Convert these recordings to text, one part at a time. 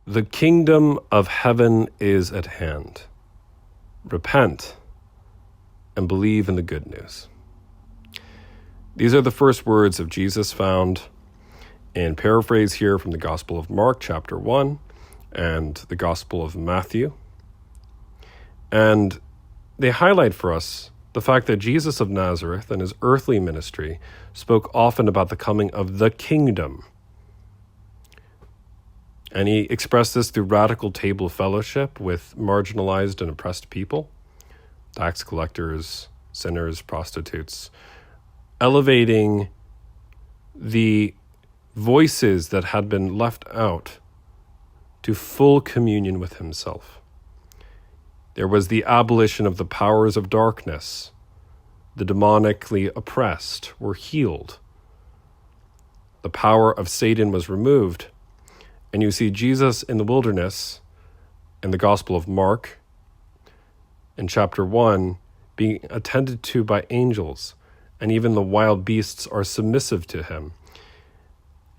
The kingdom of heaven is at hand. Repent and believe in the good news. These are the first words of Jesus found in paraphrase here from the Gospel of Mark, chapter 1, and the Gospel of Matthew. And they highlight for us the fact that Jesus of Nazareth and his earthly ministry spoke often about the coming of the kingdom. And he expressed this through radical table fellowship with marginalized and oppressed people, tax collectors, sinners, prostitutes, elevating the voices that had been left out to full communion with himself. There was the abolition of the powers of darkness. The demonically oppressed were healed. The power of Satan was removed. And you see Jesus in the wilderness in the Gospel of Mark in chapter 1 being attended to by angels, and even the wild beasts are submissive to him,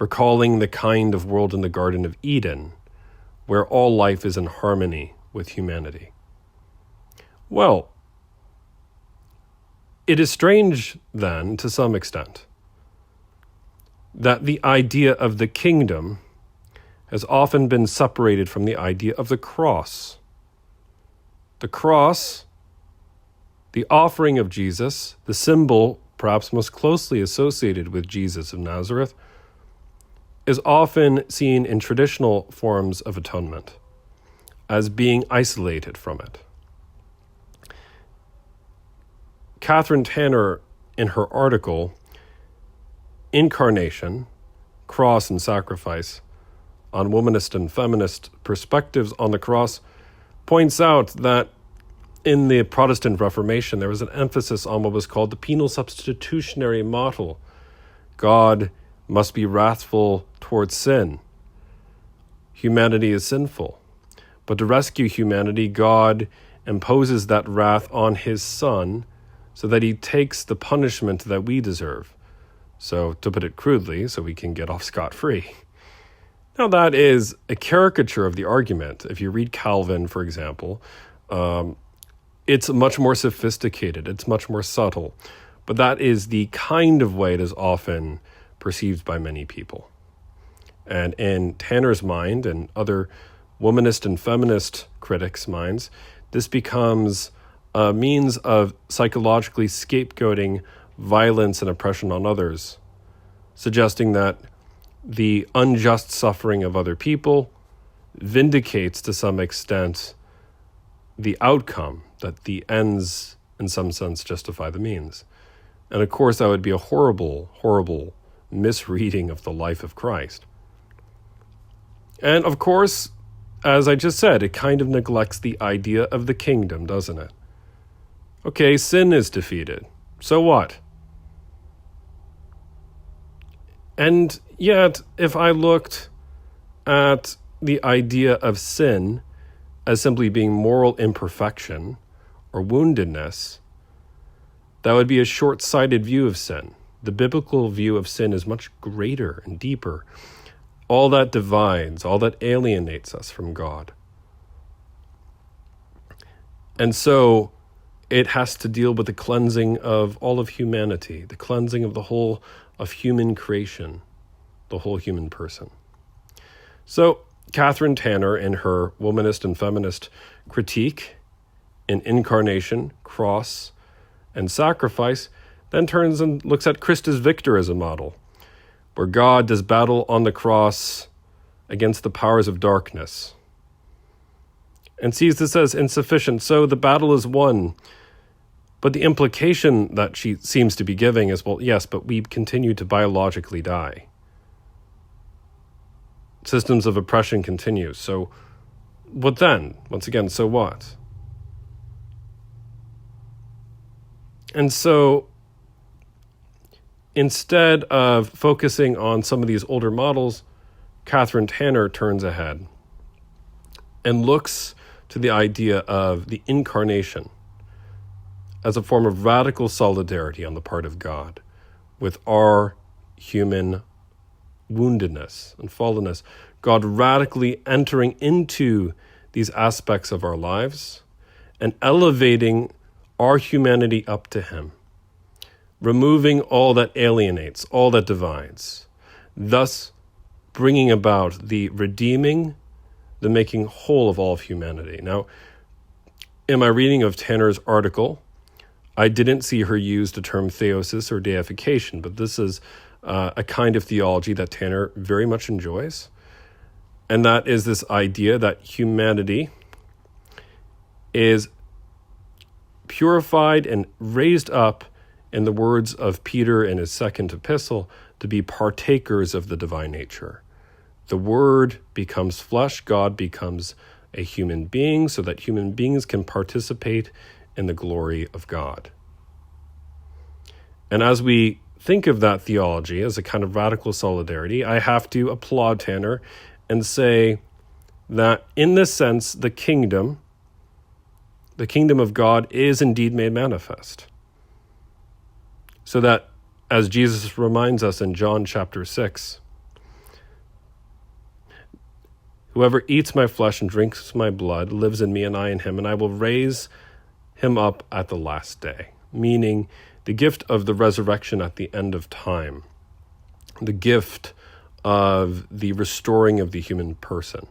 recalling the kind of world in the Garden of Eden where all life is in harmony with humanity. Well, it is strange then, to some extent, that the idea of the kingdom has often been separated from the idea of the cross. The cross, the offering of Jesus, the symbol perhaps most closely associated with Jesus of Nazareth, is often seen in traditional forms of atonement as being isolated from it. Kathryn Tanner, in her article, Incarnation, Cross and Sacrifice, on womanist and feminist perspectives on the cross, points out that in the Protestant Reformation, there was an emphasis on what was called the penal substitutionary model. God must be wrathful towards sin. Humanity is sinful. But to rescue humanity, God imposes that wrath on his Son so that he takes the punishment that we deserve. So, to put it crudely, so we can get off scot-free. Now, that is a caricature of the argument. If you read Calvin, for example, it's much more sophisticated, it's much more subtle. But that is the kind of way it is often perceived by many people. And in Tanner's mind and other womanist and feminist critics' minds, this becomes a means of psychologically scapegoating violence and oppression on others, suggesting that the unjust suffering of other people vindicates to some extent the outcome, that the ends in some sense justify the means. And of course that would be a horrible, horrible misreading of the life of Christ. And of course, as I just said, it kind of neglects the idea of the kingdom, doesn't it? Okay, sin is defeated. So what? And yet, if I looked at the idea of sin as simply being moral imperfection or woundedness, that would be a short-sighted view of sin. The biblical view of sin is much greater and deeper. All that divides, all that alienates us from God. And so it has to deal with the cleansing of all of humanity, the cleansing of the whole of human creation, the whole human person. So Kathryn Tanner, in her womanist and feminist critique in Incarnation, Cross, and Sacrifice, then turns and looks at Christus Victor as a model, where God does battle on the cross against the powers of darkness, and sees this as insufficient. So the battle is won. But the implication that she seems to be giving is, well, yes, but we continue to biologically die. Systems of oppression continue. So what then? Once again, so what? And so instead of focusing on some of these older models, Kathryn Tanner turns ahead and looks to the idea of the incarnation as a form of radical solidarity on the part of God with our human woundedness and fallenness. God radically entering into these aspects of our lives and elevating our humanity up to him, removing all that alienates, all that divides, thus bringing about the redeeming, the making whole of all of humanity. Now, in my reading of Tanner's article, I didn't see her use the term theosis or deification, but this is a kind of theology that Tanner very much enjoys. And that is this idea that humanity is purified and raised up, in the words of Peter in his second epistle, to be partakers of the divine nature. The Word becomes flesh, God becomes a human being, so that human beings can participate in the glory of God. And as we think of that theology as a kind of radical solidarity, I have to applaud Tanner and say that in this sense, the kingdom of God is indeed made manifest. So that, as Jesus reminds us in John chapter 6, whoever eats my flesh and drinks my blood lives in me and I in him, and I will raise him up at the last day. Meaning the gift of the resurrection at the end of time, the gift of the restoring of the human person,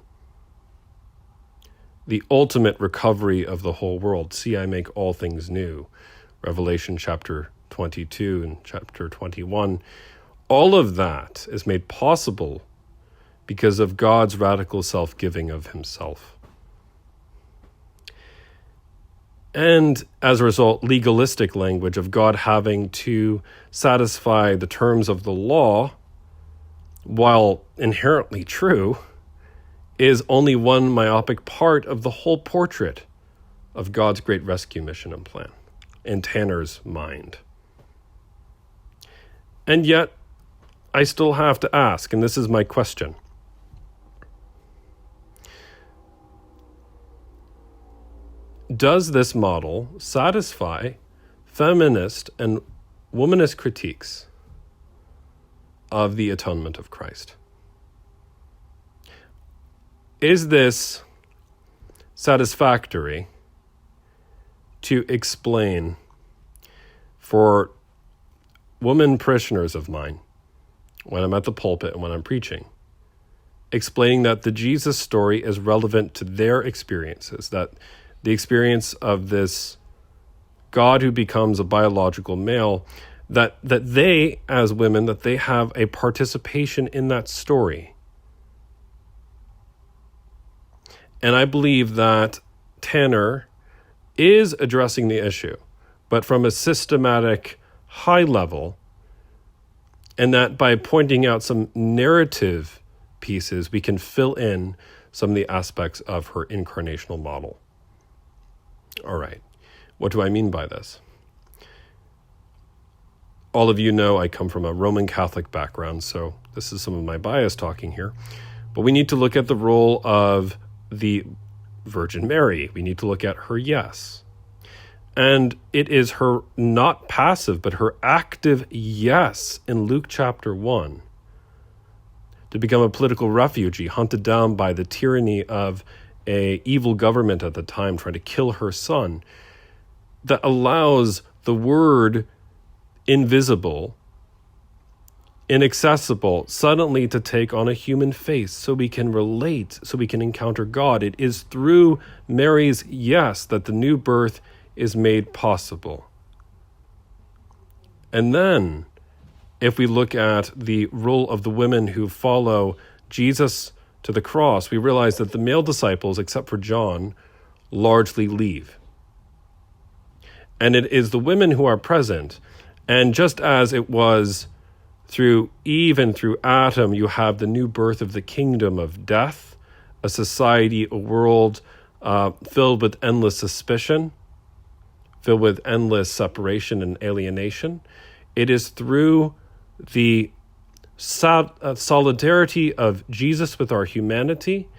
the ultimate recovery of the whole world. See, I make all things new. Revelation chapter 22 and chapter 21. All of that is made possible because of God's radical self-giving of himself. And as a result, legalistic language of God having to satisfy the terms of the law, while inherently true, is only one myopic part of the whole portrait of God's great rescue mission and plan, in Tanner's mind. And yet, I still have to ask, and this is my question. Does this model satisfy feminist and womanist critiques of the atonement of Christ? Is this satisfactory to explain for women parishioners of mine when I'm at the pulpit and when I'm preaching, explaining that the Jesus story is relevant to their experiences, that the experience of this God who becomes a biological male, that they, as women, that they have a participation in that story. And I believe that Tanner is addressing the issue, but from a systematic high level, and that by pointing out some narrative pieces, we can fill in some of the aspects of her incarnational model. All right, what do I mean by this? All of you know I come from a Roman Catholic background, so this is some of my bias talking here. But we need to look at the role of the Virgin Mary. We need to look at her yes. And it is her not passive, but her active yes in Luke chapter 1 to become a political refugee, hunted down by the tyranny of an evil government at the time trying to kill her son, that allows the Word invisible, inaccessible, suddenly to take on a human face so we can relate, so we can encounter God. It is through Mary's yes that the new birth is made possible. And then, if we look at the role of the women who follow Jesus to the cross, we realize that the male disciples, except for John, largely leave. And it is the women who are present. And just as it was through Eve and through Adam, you have the new birth of the kingdom of death, a society, a world filled with endless suspicion, filled with endless separation and alienation. It is through the solidarity of Jesus with our humanity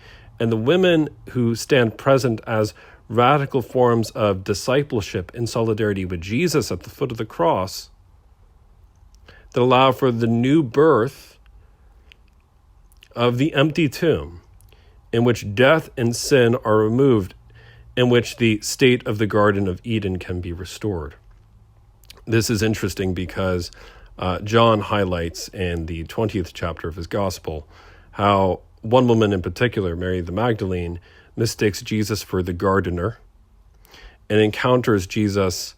and the women who stand present as radical forms of discipleship in solidarity with Jesus at the foot of the cross that allow for the new birth of the empty tomb, in which death and sin are removed, in which the state of the Garden of Eden can be restored. This is interesting because John highlights in the 20th chapter of his gospel how one woman in particular, Mary the Magdalene, mistakes Jesus for the gardener and encounters Jesus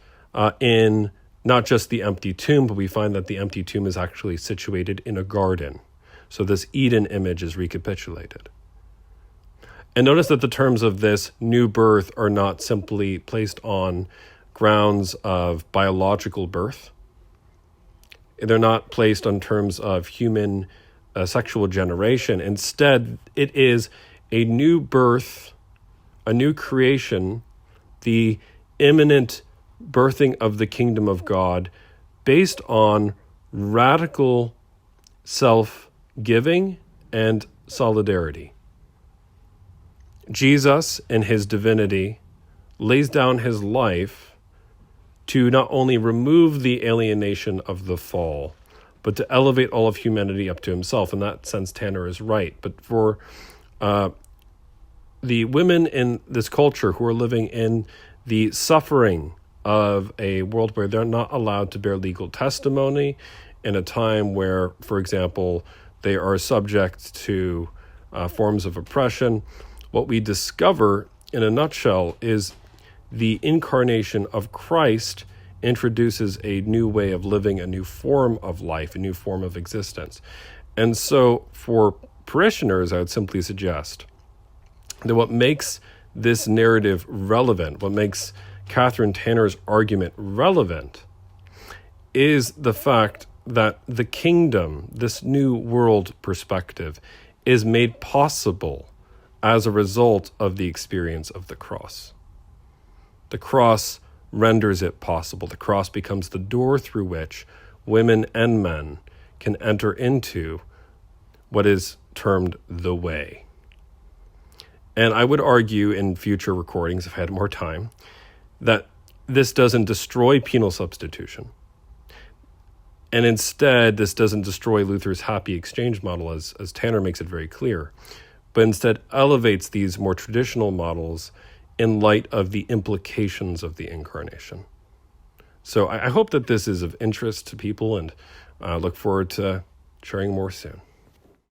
in not just the empty tomb, but we find that the empty tomb is actually situated in a garden. So this Eden image is recapitulated. And notice that the terms of this new birth are not simply placed on grounds of biological birth. They're not placed on terms of human sexual generation. Instead, it is a new birth, a new creation, the imminent birthing of the kingdom of God based on radical self-giving and solidarity. Jesus, in his divinity, lays down his life to not only remove the alienation of the fall, but to elevate all of humanity up to himself. In that sense, Tanner is right. But for the women in this culture who are living in the suffering of a world where they're not allowed to bear legal testimony, in a time where, for example, they are subject to forms of oppression, what we discover in a nutshell is the incarnation of Christ introduces a new way of living, a new form of life, a new form of existence. And so for parishioners, I would simply suggest that what makes this narrative relevant, what makes Kathryn Tanner's argument relevant, is the fact that the kingdom, this new world perspective, is made possible as a result of the experience of the cross. The cross renders it possible. The cross becomes the door through which women and men can enter into what is termed the way. And I would argue in future recordings, if I had more time, that this doesn't destroy penal substitution. And instead, this doesn't destroy Luther's happy exchange model, as Tanner makes it very clear, but instead elevates these more traditional models in light of the implications of the incarnation. So I hope that this is of interest to people, and I look forward to sharing more soon.